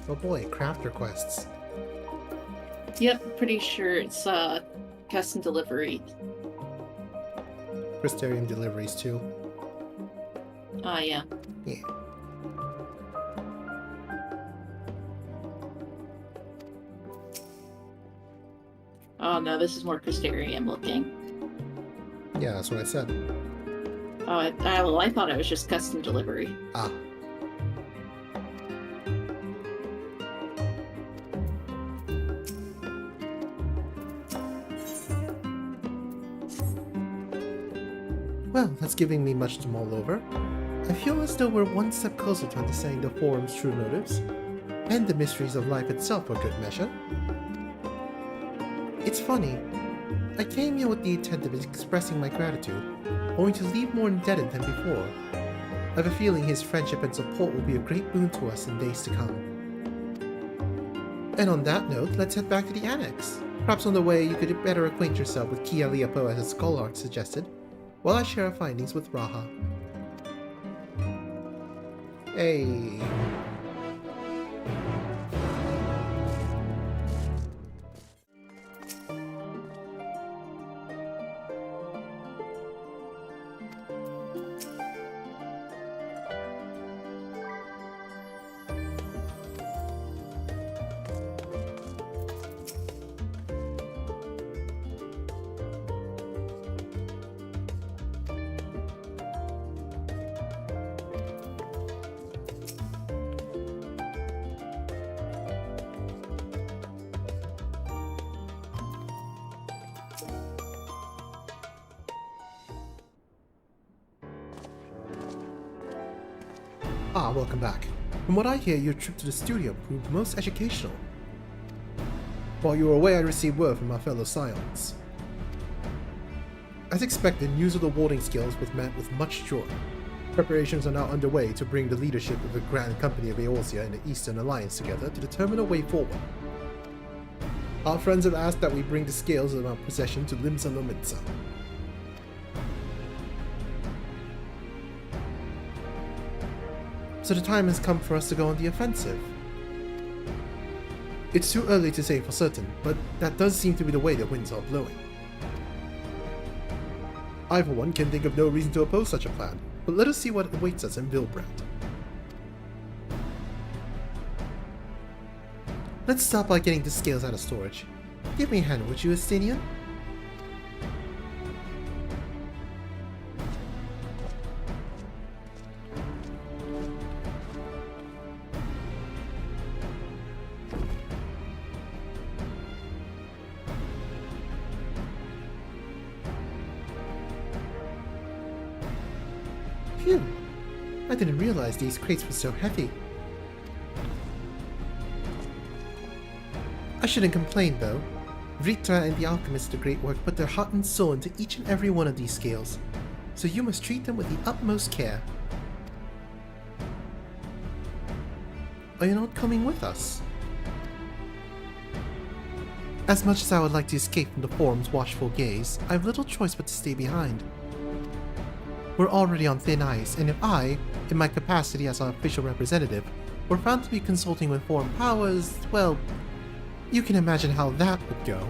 Oh boy, crafter quests. Yep, pretty sure it's custom delivery. Crystarium deliveries too. Yeah. Yeah. Oh no, this is more Crystarium looking. Yeah, that's what I said. Oh, I thought it was just custom delivery. Ah. Well, that's giving me much to mull over. I feel as though we're one step closer to understanding the Forum's true motives, and the mysteries of life itself for good measure. It's funny, I came here with the intent of expressing my gratitude, only to leave more indebted than before. I have a feeling his friendship and support will be a great boon to us in days to come. And on that note, let's head back to the annex. Perhaps on the way you could better acquaint yourself with Kia Leopo as the Skullart suggested, while I share our findings with Raha. Hey. Ah, welcome back. From what I hear, your trip to the studio proved most educational. While you were away, I received word from my fellow Scions. As expected, news of the warding skills was met with much joy. Preparations are now underway to bring the leadership of the Grand Company of Eorzea and the Eastern Alliance together to determine a way forward. Our friends have asked that we bring the scales of our possession to Limsa Lomitsa. So the time has come for us to go on the offensive. It's too early to say for certain, but that does seem to be the way the winds are blowing. I, for one, can think of no reason to oppose such a plan, but let us see what awaits us in Vilbrand. Let's start by getting the scales out of storage. Give me a hand, would you, Estinian? Phew! I didn't realize these crates were so heavy. I shouldn't complain though. Vritra and the alchemists of the Great Work put their heart and soul into each and every one of these scales, so you must treat them with the utmost care. Are you not coming with us? As much as I would like to escape from the Forum's watchful gaze, I have little choice but to stay behind. We're already on thin ice, and if I, in my capacity as our official representative, were found to be consulting with foreign powers, well, you can imagine how that would go.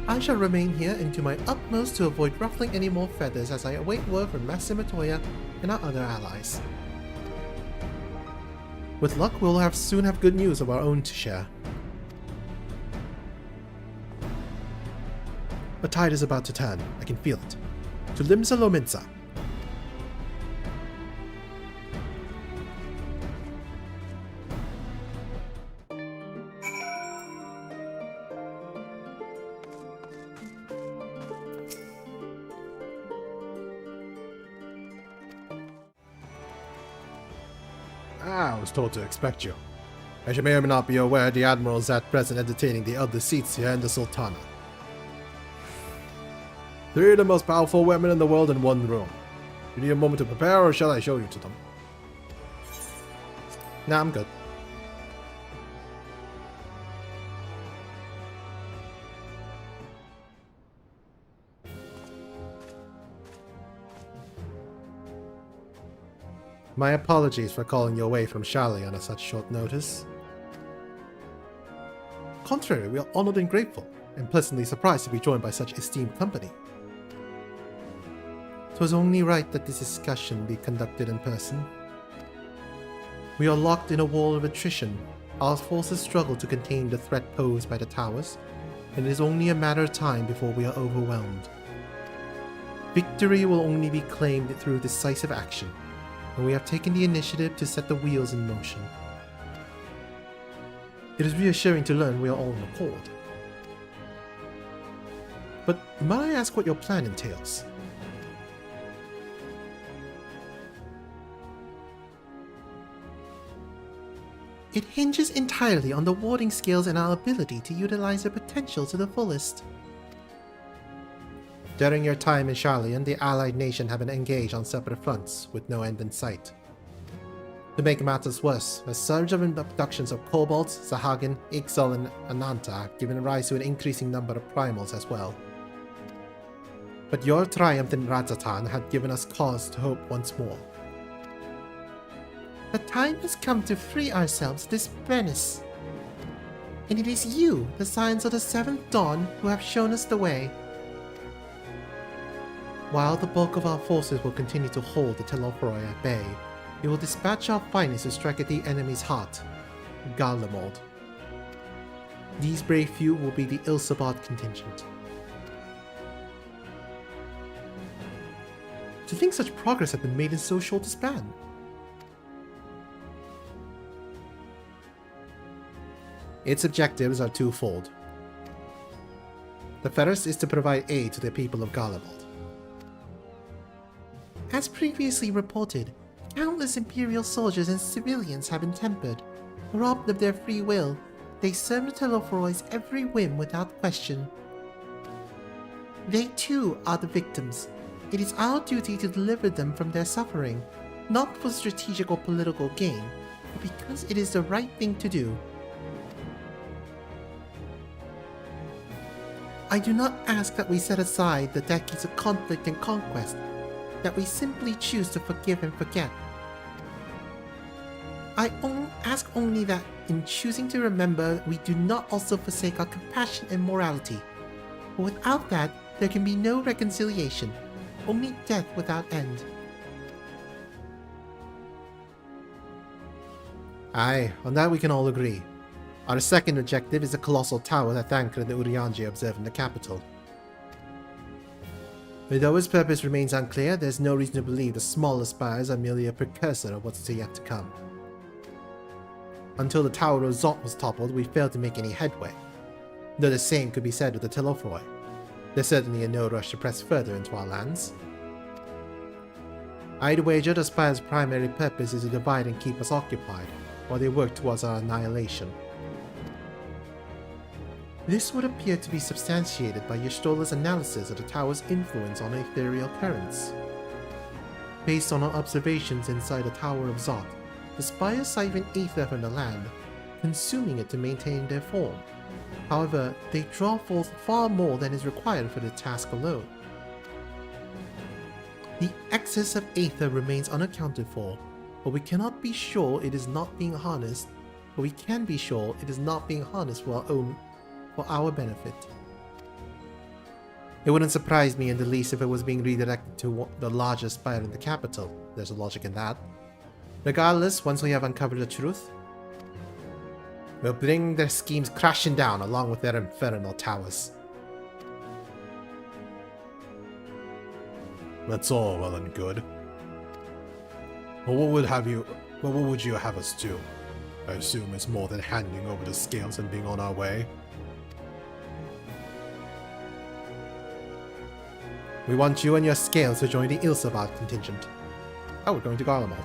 I shall remain here and do my utmost to avoid ruffling any more feathers as I await word from Massimatoya and our other allies. With luck, we'll soon have good news of our own to share. The tide is about to turn, I can feel it. To Limsa Lomitsa. I was told to expect you. As you may or may not be aware, the Admiral is at present entertaining the other seats here and the Sultana. 3 of the most powerful women in the world in one room. You need a moment to prepare, or shall I show you to them? Nah, I'm good. My apologies for calling you away from Charlie on such short notice. Contrary, we are honored and grateful, and pleasantly surprised to be joined by such esteemed company. 'Twas only right that this discussion be conducted in person. We are locked in a wall of attrition. Our forces struggle to contain the threat posed by the towers, and it is only a matter of time before we are overwhelmed. Victory will only be claimed through decisive action, and we have taken the initiative to set the wheels in motion. It is reassuring to learn we are all in accord. But might I ask what your plan entails? It hinges entirely on the warding skills and our ability to utilize their potential to the fullest. During your time in Charlian, the allied nation have been engaged on separate fronts, with no end in sight. To make matters worse, a surge of abductions of kobolds, Sahagin, Ixal, and Ananta have given rise to an increasing number of primals as well. But your triumph in Rajatan had given us cause to hope once more. The time has come to free ourselves of this menace. And it is you, the Scions of the Seventh Dawn, who have shown us the way. While the bulk of our forces will continue to hold the Telophoroi at bay, we will dispatch our finest to strike at the enemy's heart, Garlemald. These brave few will be the Ilsabard contingent. To think such progress had been made in so short a span. Its objectives are twofold. The first is to provide aid to the people of Garlemald. As previously reported, countless Imperial soldiers and civilians have been tempered. Robbed of their free will, they serve the Telophoroi's every whim without question. They too are the victims. It is our duty to deliver them from their suffering, not for strategic or political gain, but because it is the right thing to do. I do not ask that we set aside the decades of conflict and conquest, that we simply choose to forgive and forget. I ask only that, in choosing to remember, we do not also forsake our compassion and morality. For without that, there can be no reconciliation, only death without end. Aye, on that we can all agree. Our second objective is the colossal tower that Thancred and the Urianger observe in the capital. Though its purpose remains unclear, there's no reason to believe the smaller spires are merely a precursor of what's yet to come. Until the Tower of Zot was toppled, we failed to make any headway. Though the same could be said of the Telophoroi. They're certainly in no rush to press further into our lands. I'd wager the spire's primary purpose is to divide and keep us occupied, while they work towards our annihilation. This would appear to be substantiated by Ystola's analysis of the tower's influence on ethereal currents. Based on our observations inside the Tower of Zot, the spires siphon ether from the land, consuming it to maintain their form. However, they draw forth far more than is required for the task alone. The excess of ether remains unaccounted for, but we cannot be sure it is not being harnessed, but we can be sure it is not being harnessed for our benefit. It wouldn't surprise me in the least if it was being redirected to the largest spire in the capital. There's a logic in that. Regardless, once we have uncovered the truth, we'll bring their schemes crashing down along with their infernal towers. That's all well and good. But what would you have us do? I assume it's more than handing over the scales and being on our way. We want you and your scales to join the Ilsabard contingent. Oh, we're going to Garlemald.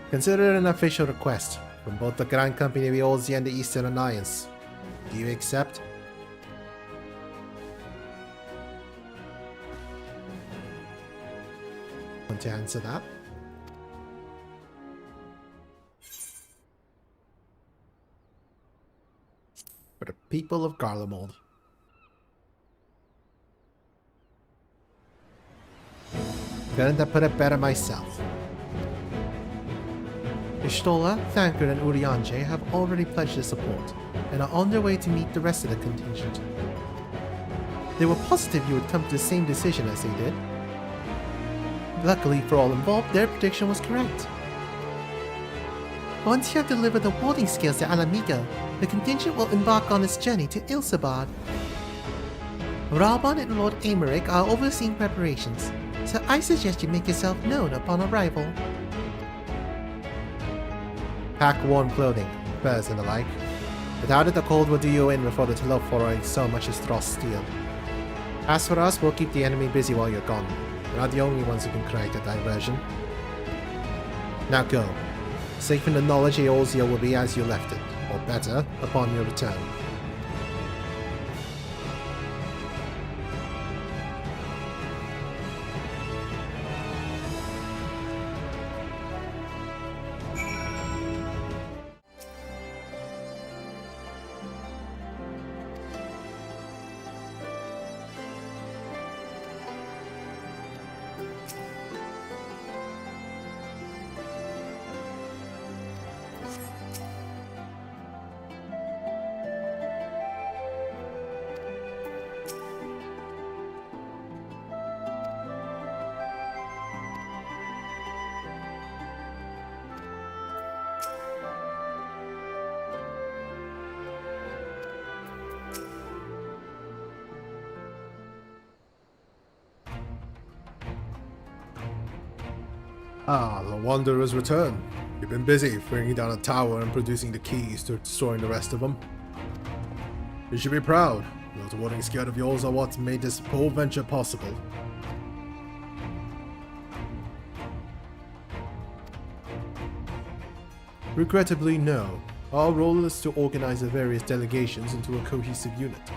Consider it an official request from both the Grand Company of Eorzea and the Eastern Alliance. Do you accept? Want to answer that? For the people of Garlemald. Couldn't have put it better myself. Ishtola, Thancred, and Urianger have already pledged their support, and are on their way to meet the rest of the contingent. They were positive you would come to the same decision as they did. Luckily for all involved, their prediction was correct. Once you have delivered the warding skills to Alamigo, the contingent will embark on its journey to Ilsabard. Ralban and Lord Aymeric are overseeing preparations, so I suggest you make yourself known upon arrival. Pack warm clothing, furs and the like. I doubt that the cold will do you in before the Telophorai so much as thrust steel. As for us, we'll keep the enemy busy while you're gone. We're not the only ones who can create a diversion. Now go. Safe in the knowledge Eorzea will be as you left it, or better, upon your return. Ah, the Wanderer's return. You've been busy bringing down a tower and producing the keys to destroying the rest of them. You should be proud. Those warding skills of yours are what made this whole venture possible. Regrettably, no. Our role is to organize the various delegations into a cohesive unit.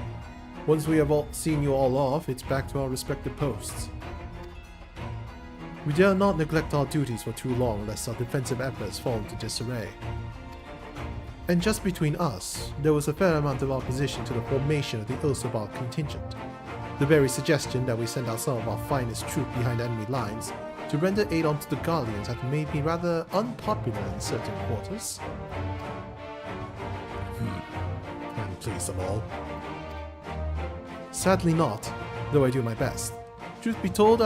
Once we have seen you all off, it's back to our respective posts. We dare not neglect our duties for too long lest our defensive efforts fall into disarray. And just between us, there was a fair amount of opposition to the formation of the Ilsabard contingent. The very suggestion that we send out some of our finest troops behind enemy lines to render aid onto the Guardians had made me rather unpopular in certain quarters. And please them all. Sadly not, though I do my best. Truth be told,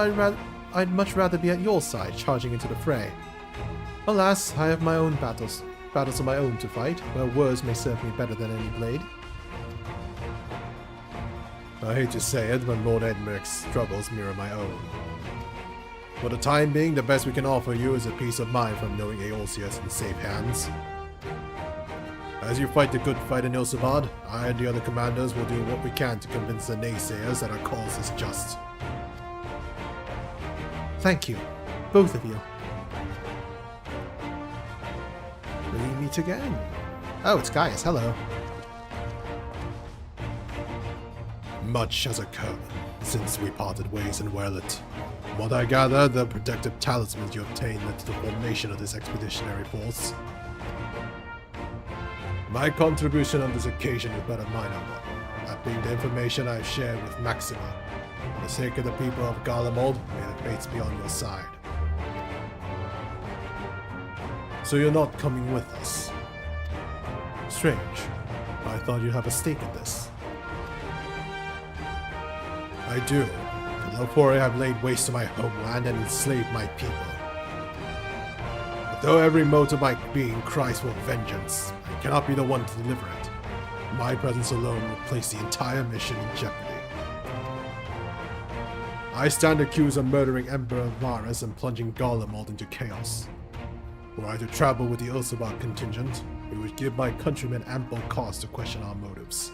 I'd much rather be at your side, charging into the fray. Alas, I have my own battles of my own to fight, where words may serve me better than any blade. I hate to say it, but Lord Edmeric's struggles mirror my own. For the time being, the best we can offer you is a peace of mind from knowing Eorzea is in safe hands. As you fight the good fight in Ilsabard, I and the other commanders will do what we can to convince the naysayers that our cause is just. Thank you, both of you. Will we meet again? Oh, it's Gaius, hello. Much has occurred since we parted ways in Werlet. From what I gather, the protective talismans you obtained led to the formation of this expeditionary force. My contribution on this occasion is but a minor one, that being the information I have shared with Maxima. For the sake of the people of Garlemald, may the fates be on your side. So you're not coming with us? Strange. I thought you'd have a stake in this. I do. The Telophorai have laid waste to my homeland and enslaved my people. But though every motive of my being cries for vengeance, I cannot be the one to deliver it. My presence alone will place the entire mission in jeopardy. I stand accused of murdering Emperor Varus and plunging Garlemald into chaos. Were I to travel with the Ilsabard contingent, it would give my countrymen ample cause to question our motives.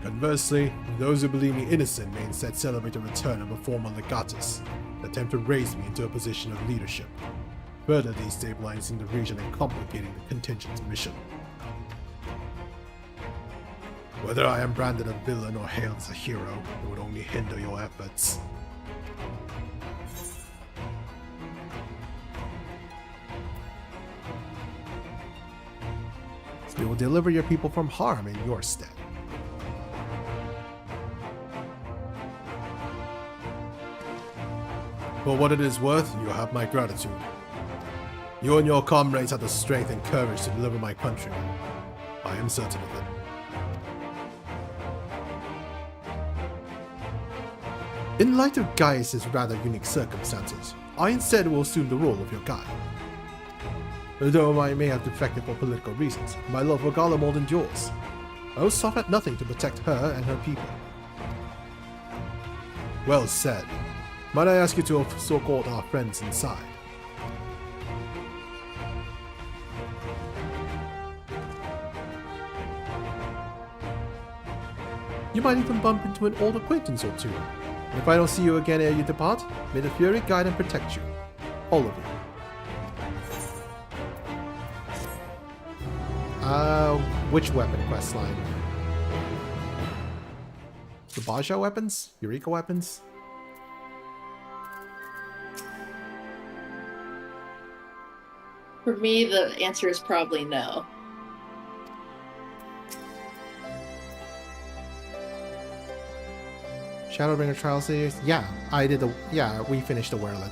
Conversely, those who believe me innocent may instead celebrate the return of a former legatus, and attempt to raise me into a position of leadership, further destabilizing the region and complicating the contingent's mission. Whether I am branded a villain or hailed as a hero, it would only hinder your efforts. We will deliver your people from harm in your stead. For what it is worth, you have my gratitude. You and your comrades have the strength and courage to deliver my country. I am certain of it. In light of Gaius' rather unique circumstances, I instead will assume the role of your guide. Though I may have defected for political reasons, my love for Garlemald endures. I will stop at nothing to protect her and her people. Well said. Might I ask you to escort our friends inside? You might even bump into an old acquaintance or two. And if I don't see you again ere you depart, may the Fury guide and protect you. All of you. Which weapon quest line? The Baja weapons? Eureka weapons? For me, the answer is probably no. Shadowbringer Trial Series? Yeah, we finished the Werlet.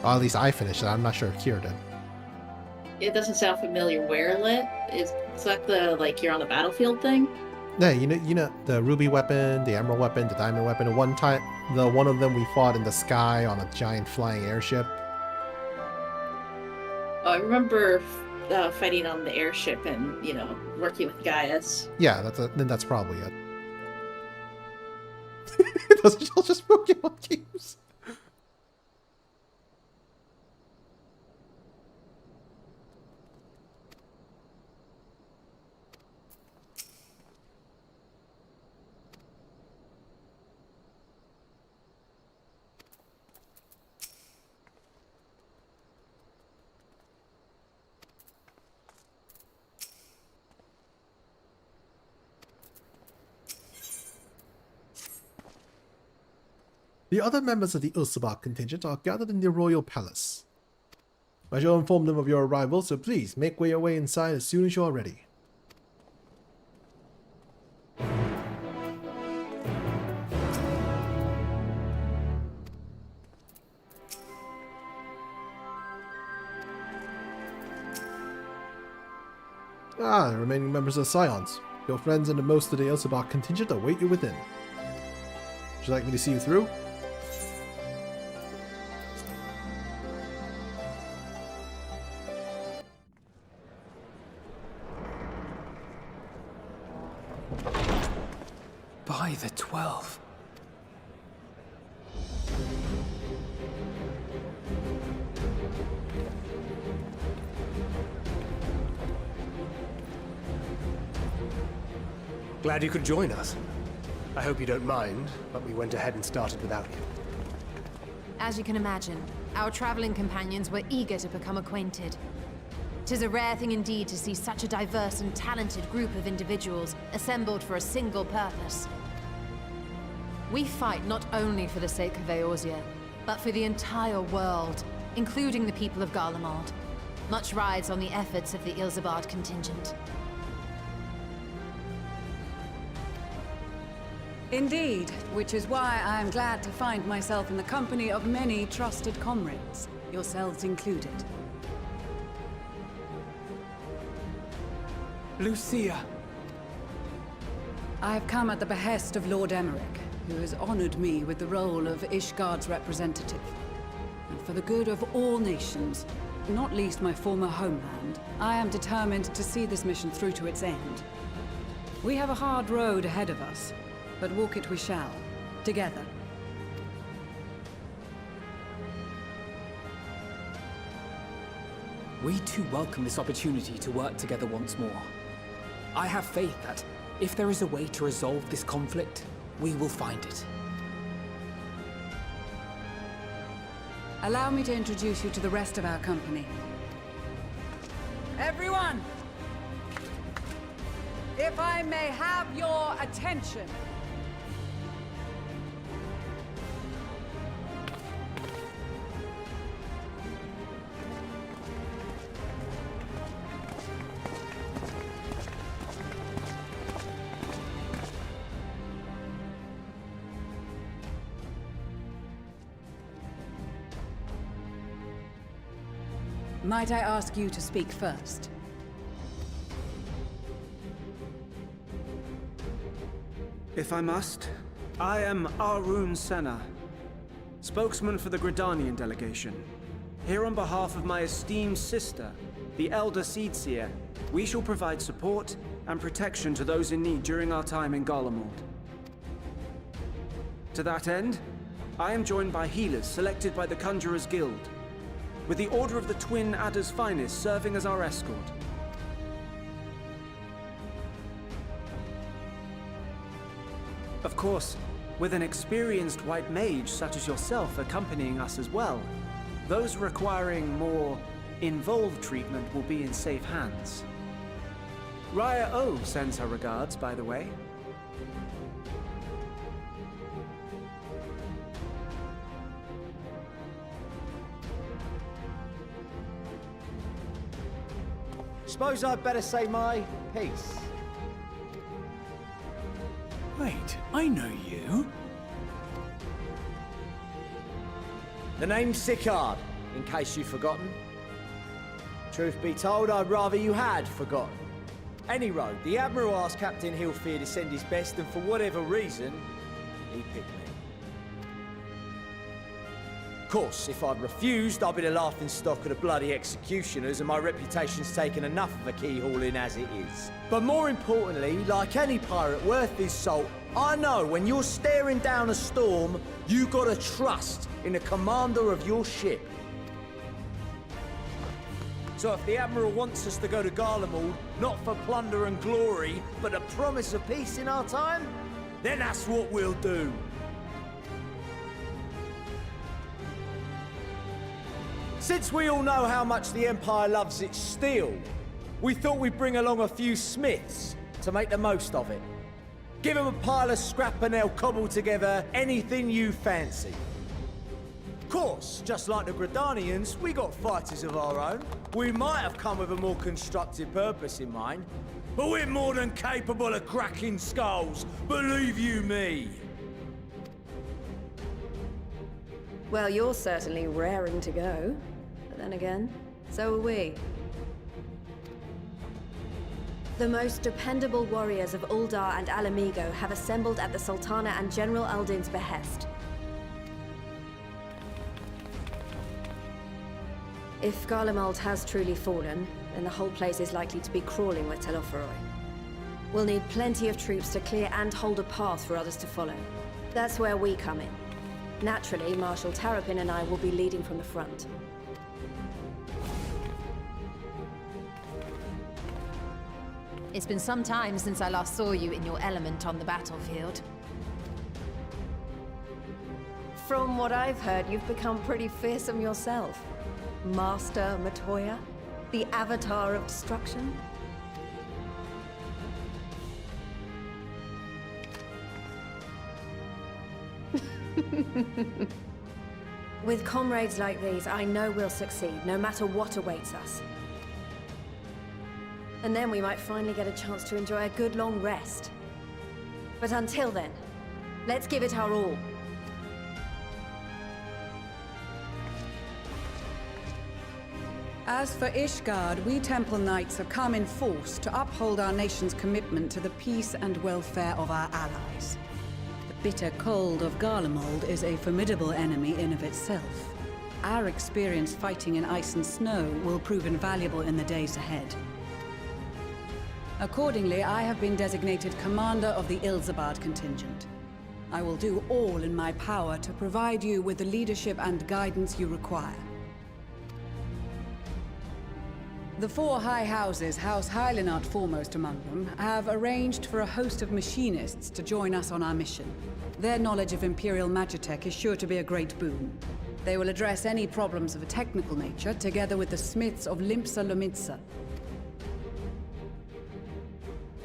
Well, at least I finished it. I'm not sure if Kira did. It doesn't sound familiar. Where lit? Is that the like you're on the battlefield thing? Yeah, you know the ruby weapon, the emerald weapon, the diamond weapon. And one of them we fought in the sky on a giant flying airship. Oh, I remember fighting on the airship and working with Gaius. Yeah, that's probably it. Those are all just Pokemon games. The other members of the Ilsabard contingent are gathered in the royal palace. I shall inform them of your arrival, so please make your way inside as soon as you are ready. The remaining members are Scions. Your friends and most of the Ilsabard contingent await you within. Would you like me to see you through? By the 12. Glad you could join us. I hope you don't mind, but we went ahead and started without you. As you can imagine, our traveling companions were eager to become acquainted. 'Tis a rare thing indeed to see such a diverse and talented group of individuals assembled for a single purpose. We fight not only for the sake of Eorzea, but for the entire world, including the people of Garlemald. Much rides on the efforts of the Ilsabard contingent. Indeed, which is why I am glad to find myself in the company of many trusted comrades, yourselves included. Lucia! I have come at the behest of Lord Emmerich, who has honored me with the role of Ishgard's representative. And for the good of all nations, not least my former homeland, I am determined to see this mission through to its end. We have a hard road ahead of us, but walk it we shall, together. We too welcome this opportunity to work together once more. I have faith that, if there is a way to resolve this conflict, we will find it. Allow me to introduce you to the rest of our company. Everyone! If I may have your attention. Might I ask you to speak first? If I must, I am Arun Senna, spokesman for the Gridanian delegation. Here on behalf of my esteemed sister, the Elder Seedseer, we shall provide support and protection to those in need during our time in Garlemald. To that end, I am joined by healers selected by the Conjurers Guild, with the Order of the Twin Adder's Finest serving as our escort. Of course, with an experienced white mage such as yourself accompanying us as well, those requiring more involved treatment will be in safe hands. Raya O sends her regards, by the way. Suppose I'd better say my piece. Wait, I know you. The name's Sicard, in case you've forgotten. Truth be told, I'd rather you had forgotten. Any road, the Admiral asked Captain Hillfear to send his best, and for whatever reason, he picked me. Of course, if I'd refused, I'd be the laughing stock of the bloody executioners, and my reputation's taken enough of a keyhauling as it is. But more importantly, like any pirate worth his salt, I know when you're staring down a storm, you gotta trust in the commander of your ship. So if the Admiral wants us to go to Garlemald, not for plunder and glory, but a promise of peace in our time, then that's what we'll do. Since we all know how much the Empire loves its steel, we thought we'd bring along a few smiths to make the most of it. Give them a pile of scrap and they'll cobble together anything you fancy. Of course, just like the Gridanians, we got fighters of our own. We might have come with a more constructive purpose in mind, but we're more than capable of cracking skulls, believe you me. Well, you're certainly raring to go. But then again, so are we. The most dependable warriors of Uldar and Alamigo have assembled at the Sultana and General Aldin's behest. If Garlemald has truly fallen, then the whole place is likely to be crawling with Telophoroi. We'll need plenty of troops to clear and hold a path for others to follow. That's where we come in. Naturally, Marshal Terrapin and I will be leading from the front. It's been some time since I last saw you in your element on the battlefield. From what I've heard, you've become pretty fearsome yourself. Master Matoya, the Avatar of Destruction. With comrades like these, I know we'll succeed, no matter what awaits us. And then we might finally get a chance to enjoy a good long rest. But until then, let's give it our all. As for Ishgard, we Temple Knights have come in force to uphold our nation's commitment to the peace and welfare of our allies. The bitter cold of Garlemald is a formidable enemy in of itself. Our experience fighting in ice and snow will prove invaluable in the days ahead. Accordingly, I have been designated commander of the Ilsabard contingent. I will do all in my power to provide you with the leadership and guidance you require. The four high houses, House Hylinart foremost among them, have arranged for a host of machinists to join us on our mission. Their knowledge of Imperial Magitech is sure to be a great boon. They will address any problems of a technical nature, together with the smiths of Limpsa Lomitsa.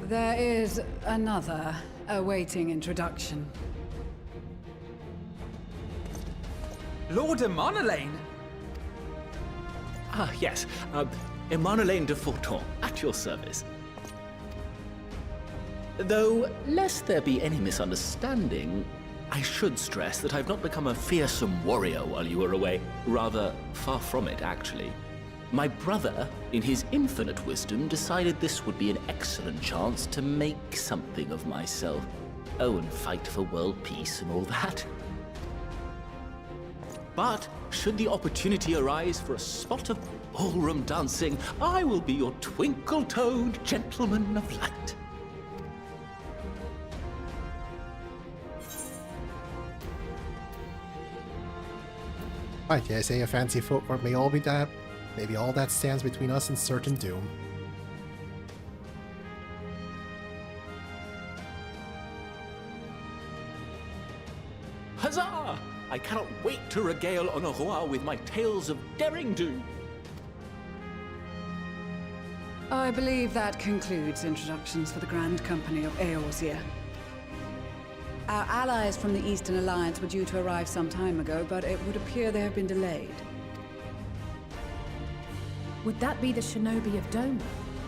There is another awaiting introduction. Lord Emanolaine! Ah, yes. Emanolaine de Forton, at your service. Though, lest there be any misunderstanding, I should stress that I've not become a fearsome warrior while you were away. Rather, far from it, actually. My brother, in his infinite wisdom, decided this would be an excellent chance to make something of myself. Oh, and fight for world peace and all that. But should the opportunity arise for a spot of ballroom dancing, I will be your twinkle-toed gentleman of light. I dare say a fancy footwork may all be that. Maybe all that stands between us and certain doom. Huzzah! I cannot wait to regale Honoroa with my tales of derring-do. I believe that concludes introductions for the Grand Company of Eorzea. Our allies from the Eastern Alliance were due to arrive some time ago, but it would appear they have been delayed. Would that be the shinobi of Doma?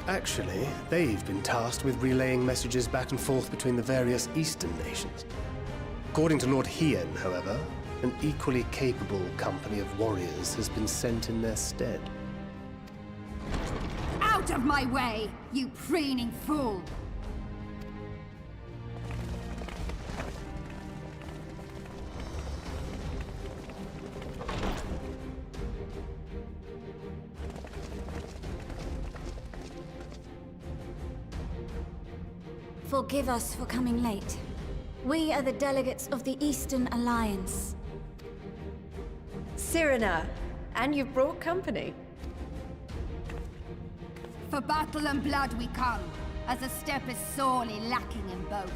Actually, they've been tasked with relaying messages back and forth between the various Eastern nations. According to Lord Hien, however, an equally capable company of warriors has been sent in their stead. Out of my way, you preening fool! Forgive us for coming late. We are the delegates of the Eastern Alliance. Cyrena, and you've brought company. For battle and blood we come, as the steppe is sorely lacking in both.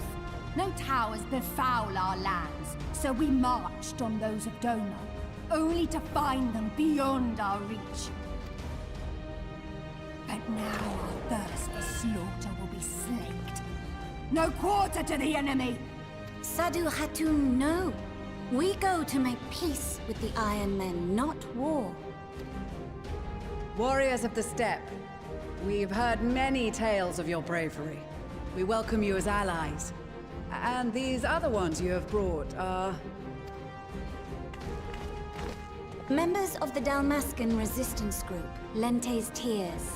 No towers befoul our lands, so we marched on those of Doma, only to find them beyond our reach. But now our thirst for slaughter will be slaked. No quarter to the enemy! Sadu Hatun, no. We go to make peace with the Iron Men, not war. Warriors of the Steppe, we've heard many tales of your bravery. We welcome you as allies. And these other ones you have brought are... Members of the Dalmascan resistance group, Lente's Tears.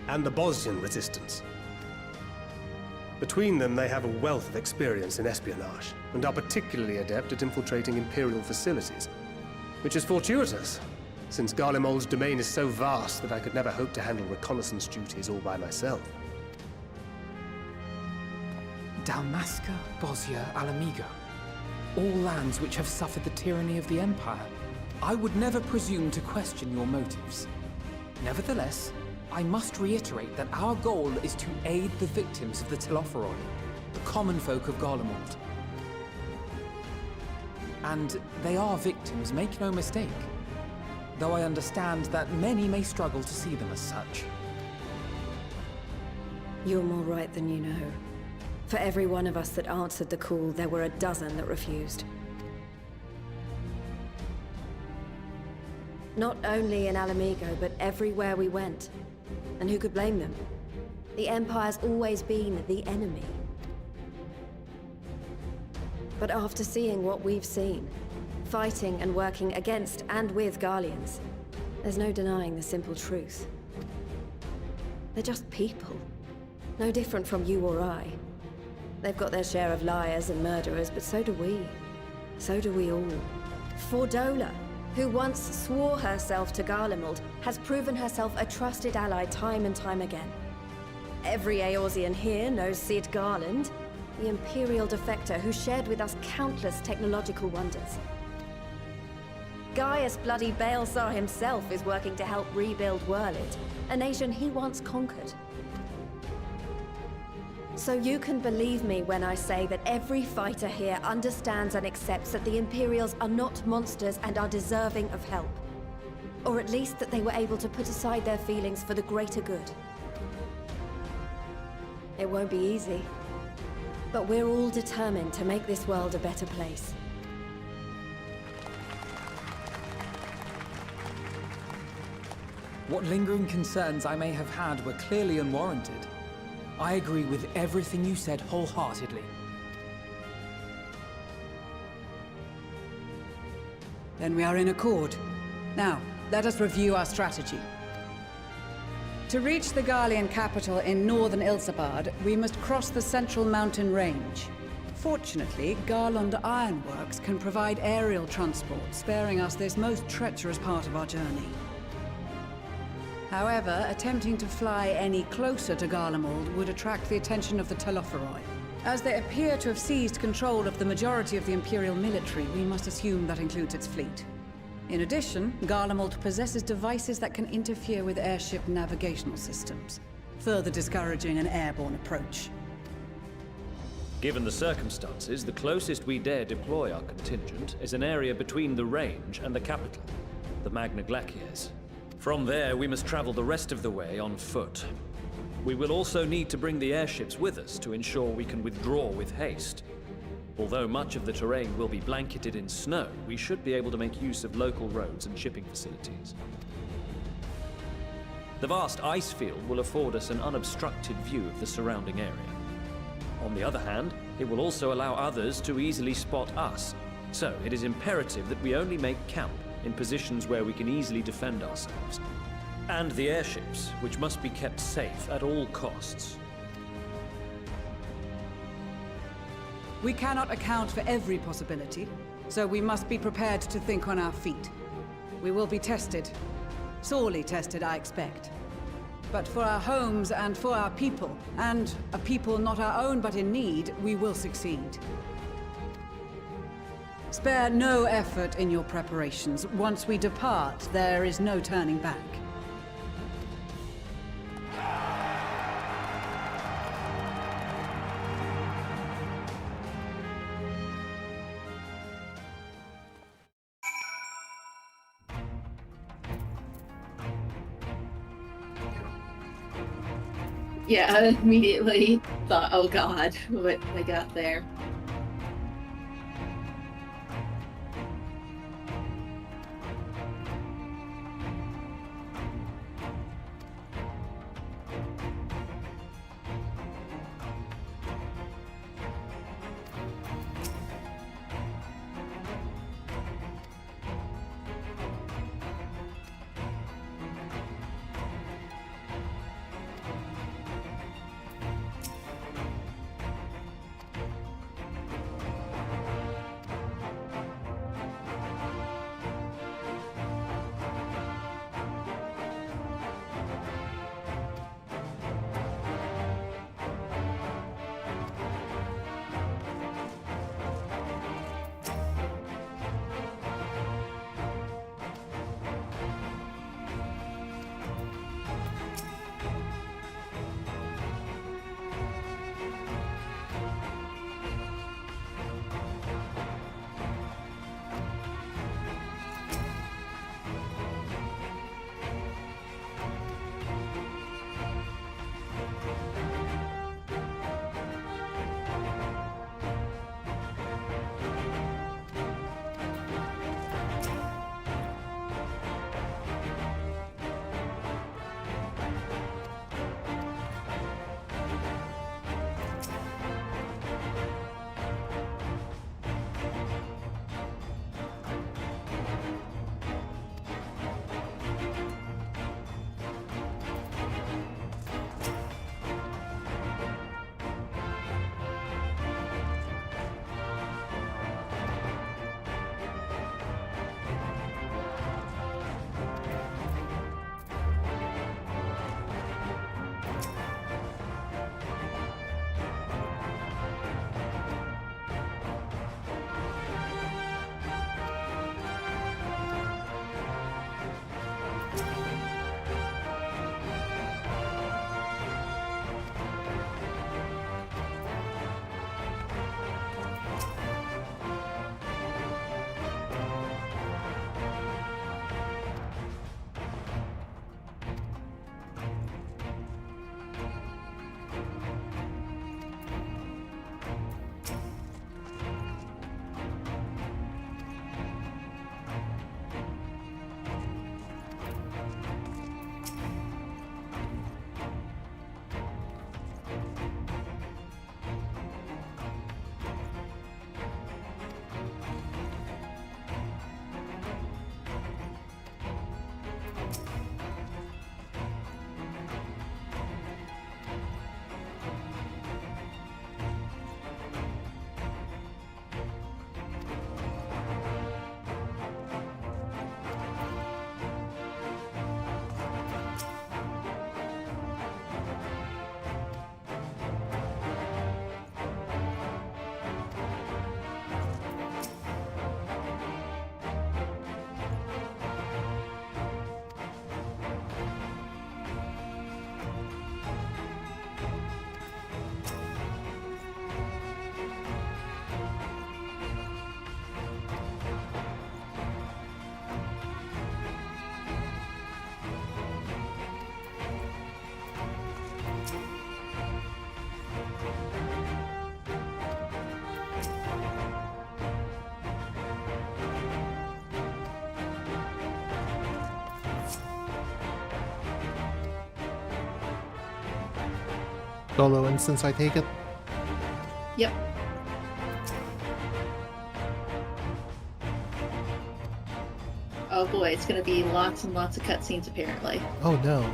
And the Bosnian resistance. Between them, they have a wealth of experience in espionage, and are particularly adept at infiltrating Imperial facilities. Which is fortuitous, since Garlemald's domain is so vast that I could never hope to handle reconnaissance duties all by myself. Dalmasca, Bosnia, Alamigo. All lands which have suffered the tyranny of the Empire. I would never presume to question your motives. Nevertheless, I must reiterate that our goal is to aid the victims of the Telophoroi, the common folk of Garlemald. And they are victims, make no mistake. Though I understand that many may struggle to see them as such. You're more right than you know. For every one of us that answered the call, there were a dozen that refused. Not only in Alamigo, but everywhere we went. And who could blame them? The Empire's always been the enemy. But after seeing what we've seen, fighting and working against and with Garleans, there's no denying the simple truth. They're just people. No different from you or I. They've got their share of liars and murderers, but so do we. So do we all. Fordola, who once swore herself to Garlemald, has proven herself a trusted ally time and time again. Every Eorzean here knows Cid Garland, the Imperial defector who shared with us countless technological wonders. Gaius bloody Baelsar himself is working to help rebuild Werlid, a nation he once conquered. So you can believe me when I say that every fighter here understands and accepts that the Imperials are not monsters and are deserving of help. Or at least that they were able to put aside their feelings for the greater good. It won't be easy, but we're all determined to make this world a better place. What lingering concerns I may have had were clearly unwarranted. I agree with everything you said wholeheartedly. Then we are in accord. Now, let us review our strategy. To reach the Garlean capital in northern Ilsabard, we must cross the central mountain range. Fortunately, Garland Ironworks can provide aerial transport, sparing us this most treacherous part of our journey. However, attempting to fly any closer to Garlemald would attract the attention of the Telophoroi. As they appear to have seized control of the majority of the Imperial military, we must assume that includes its fleet. In addition, Garlemald possesses devices that can interfere with airship navigational systems, further discouraging an airborne approach. Given the circumstances, the closest we dare deploy our contingent is an area between the range and the capital, the Magna Glaciers. From there, we must travel the rest of the way on foot. We will also need to bring the airships with us to ensure we can withdraw with haste. Although much of the terrain will be blanketed in snow, we should be able to make use of local roads and shipping facilities. The vast ice field will afford us an unobstructed view of the surrounding area. On the other hand, it will also allow others to easily spot us, so it is imperative that we only make camp in positions where we can easily defend ourselves. And the airships, which must be kept safe at all costs. We cannot account for every possibility, so we must be prepared to think on our feet. We will be tested. Sorely tested, I expect. But for our homes and for our people, and a people not our own but in need, we will succeed. Spare no effort in your preparations. Once we depart, there is no turning back. Yeah, I immediately thought, oh god, what I got there. solo instance, I take it? Yep. Oh boy, it's gonna be lots and lots of cutscenes apparently. Oh no.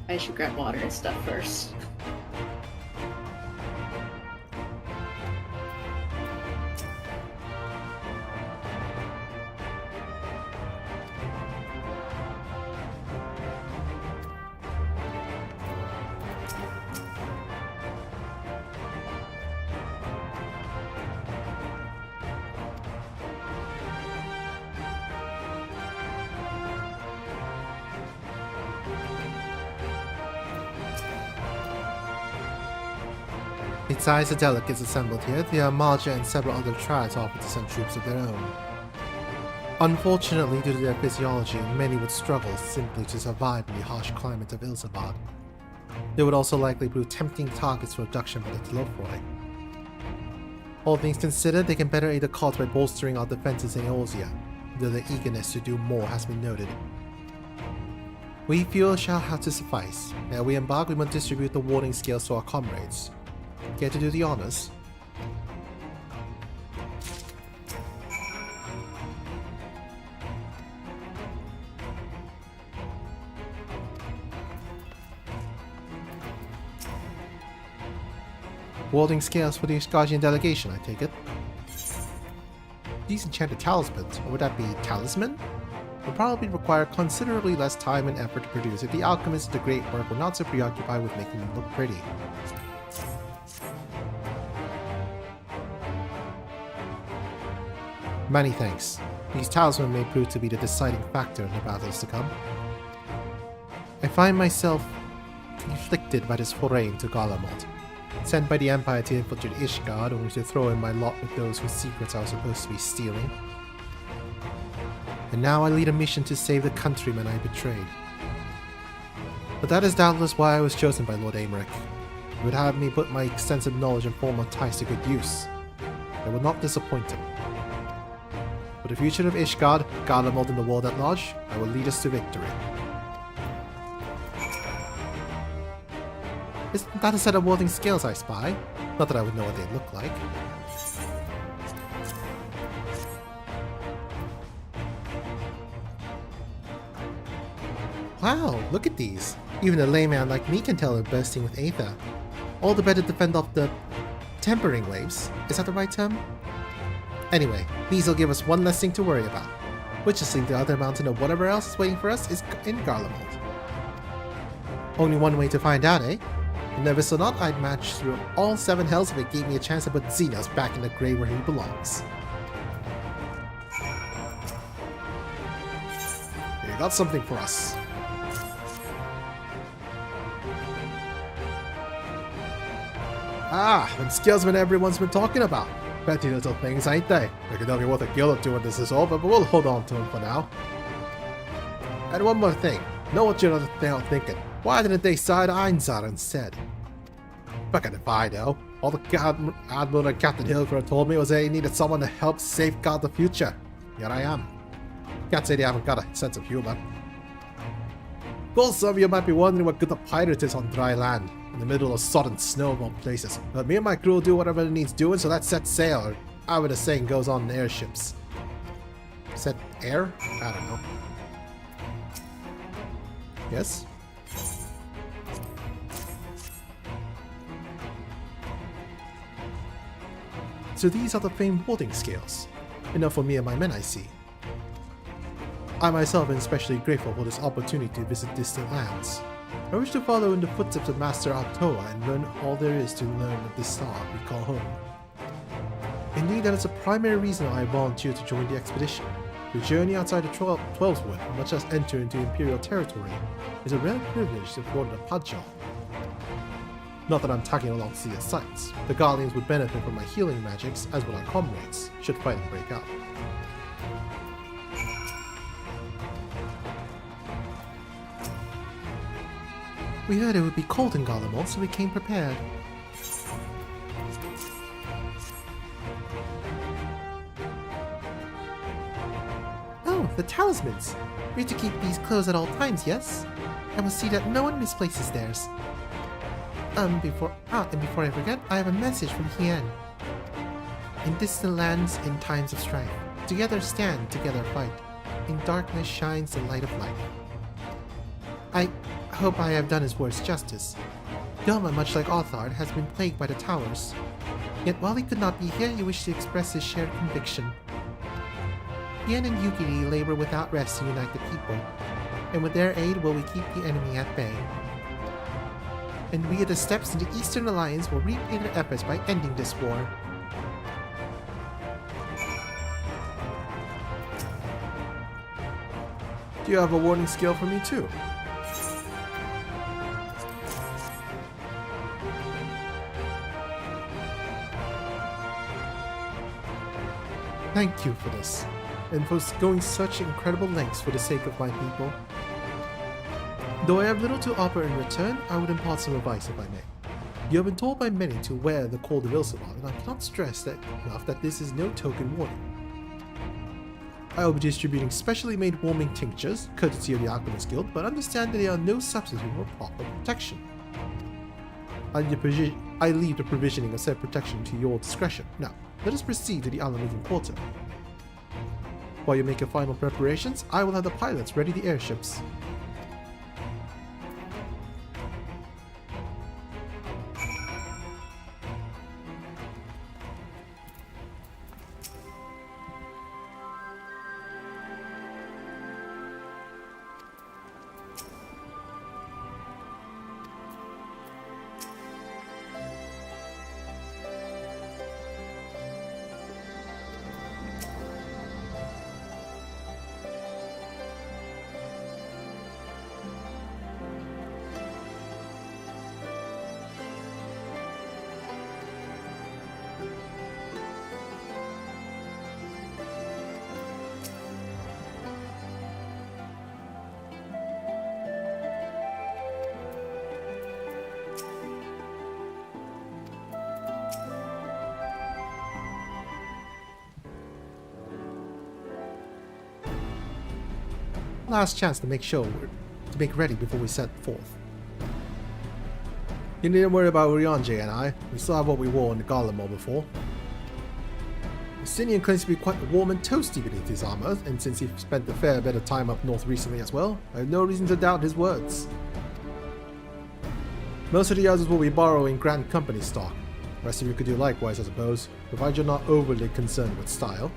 I should grab water and stuff first. Besides the delegates assembled here, the Eorzea and several other tribes offered to send troops of their own. Unfortunately, due to their physiology, many would struggle simply to survive in the harsh climate of Ilsabard. They would also likely prove tempting targets for abduction by the Telophroi. All things considered, they can better aid the cause by bolstering our defenses in Eorzea, though their eagerness to do more has been noted. We feel shall have to suffice. Ere we embark, we must distribute the warding scales to our comrades. Care to do the honors? Warding scales for the Guardian delegation, I take it. These enchanted talismans, or would that be talisman? Would probably require considerably less time and effort to produce if the alchemists of the great work were not so preoccupied with making them look pretty. Many thanks. These talismans may prove to be the deciding factor in the battles to come. I find myself conflicted by this foray into Garlemald, sent by the Empire to infiltrate Ishgard only to throw in my lot with those whose secrets I was supposed to be stealing. And now I lead a mission to save the countrymen I betrayed. But that is doubtless why I was chosen by Lord Aymeric. He would have me put my extensive knowledge and former ties to good use. I would not disappoint him. For the future of Ishgard, Garlemald, and the world at large, I will lead us to victory. Isn't that a set of warding scales I spy? Not that I would know what they look like. Wow, look at these. Even a layman like me can tell they're bursting with aether. All the better to fend off the tempering waves. Is that the right term? Anyway, these will give us one less thing to worry about. Which is the other mountain of whatever else is waiting for us is in Garlemald. Only one way to find out, eh? Nervous or not, I'd match through all 7 hells if it gave me a chance to put Xenos back in the grave where he belongs. You got something for us. Ah, them scalesmen everyone's been talking about. Petty little things, ain't they? They could only worth a guild or two when this is over, but we'll hold on to them for now. And one more thing. Know what you're thinking. Why didn't they side Einzar instead? Back if I know. All the Admiral and Captain Hilfer told me was they needed someone to help safeguard the future. Here I am. Can't say they haven't got a sense of humor. Of course, some of you might be wondering what good a pirate is on dry land, in the middle of sodden snow of all places. But me and my crew will do whatever it needs doing, so let's set sail, or however the saying goes on in airships. Set air? I don't know. Yes? So these are the famed warding scales. Enough for me and my men, I see. I myself am especially grateful for this opportunity to visit distant lands. I wish to follow in the footsteps of Master Altoa and learn all there is to learn of this star we call home. Indeed, that is the primary reason I volunteered to join the expedition. The journey outside the Twelveswood, much as enter into Imperial territory, is a rare privilege afforded a Padjal. Not that I'm tagging along to see the sights. The Guardians would benefit from my healing magics, as would our comrades, should fighting break out. We heard it would be cold in Garlemald, so we came prepared. Oh, the talismans! We're to keep these closed at all times, yes? I will see that no one misplaces theirs. before I forget, I have a message from Hien. In distant lands, in times of strife, together stand, together fight. In darkness shines the light of life. I hope I have done his words justice. Doma, much like Othard, has been plagued by the towers. Yet while he could not be here, he wished to express his shared conviction. Hien and Yukiri labor without rest to unite the people, and with their aid will we keep the enemy at bay. And we at the steps in the Eastern Alliance will repay their efforts by ending this war. Do you have a warning skill for me too? Thank you for this, and for going such incredible lengths for the sake of my people. Though I have little to offer in return, I would impart some advice if I may. You have been told by many to wear the cold of Ilsabard, and I cannot stress that enough that this is no token warning. I will be distributing specially made warming tinctures, courtesy of the Alchemist Guild, but understand that they are no substitute for proper protection. I leave the provisioning of said protection to your discretion. Now, let us proceed to the Alamigan Quarter. While you make your final preparations, I will have the pilots ready the airships. Last chance to make ready before we set forth. You needn't worry about Eorzea and I. We still have what we wore in the Garlemald before. Justinian claims to be quite warm and toasty beneath his armor, and since he spent a fair bit of time up north recently as well, I have no reason to doubt his words. Most of the others will be borrowing Grand Company stock. The rest of you could do likewise, I suppose, provided you're not overly concerned with style.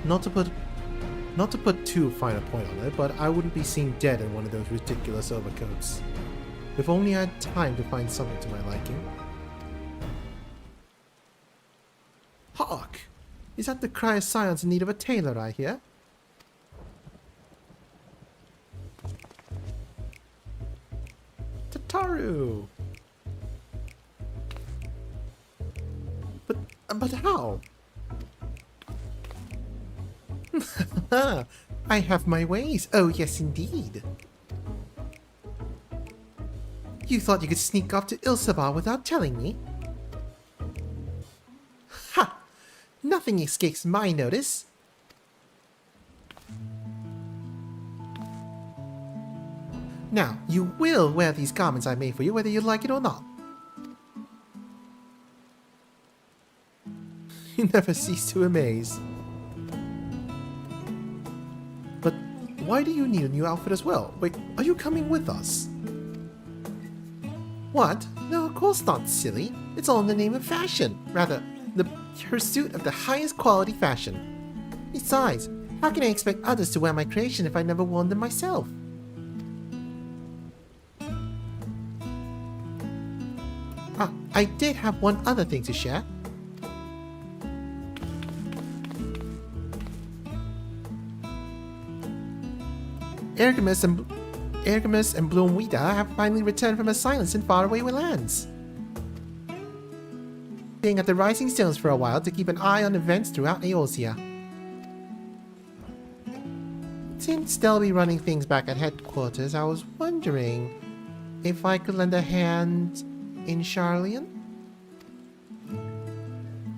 Not to put too fine a point on it, but I wouldn't be seen dead in one of those ridiculous overcoats. If only I had time to find something to my liking. Hark! Is that the cry of science in need of a tailor, I hear? Tataru! But how? I have my ways. Oh, yes, indeed. You thought you could sneak off to Ilsabard without telling me? Ha! Nothing escapes my notice. Now, you will wear these garments I made for you, whether you like it or not. You never cease to amaze. But why do you need a new outfit as well? Wait, are you coming with us? What? No, of course not, silly. It's all in the name of fashion. Rather, the pursuit of the highest quality fashion. Besides, how can I expect others to wear my creation if I never worn them myself? Ah, I did have one other thing to share. Ergamus and Bloomweeda have finally returned from a silence in faraway lands. Staying at the Rising Stones for a while to keep an eye on events throughout Eorzea. Since they'll be running things back at headquarters, I was wondering if I could lend a hand in Charlian?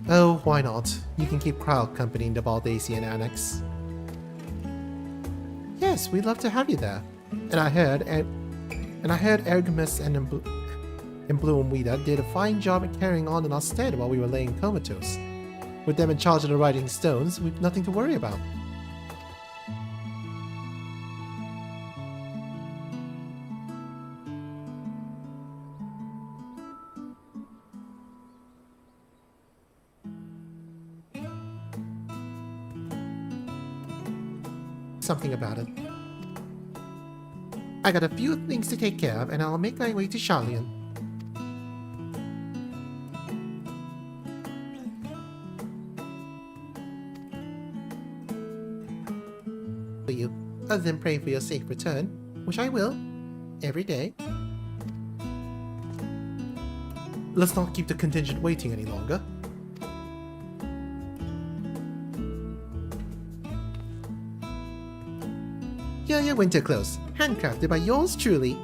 Oh, why not? You can keep Crowd company in the Baldacian Annex. Yes, we'd love to have you there. And I heard And I heard Ergamus and Bloomweeda did a fine job at carrying on in our stead while we were laying comatose. With them in charge of the writing stones, we've nothing to worry about. Something about it. I got a few things to take care of, and I'll make my way to Sharlayan. For you, other than pray for your safe return, which I will, every day. Let's not keep the contingent waiting any longer. Here are your winter clothes, handcrafted by yours truly.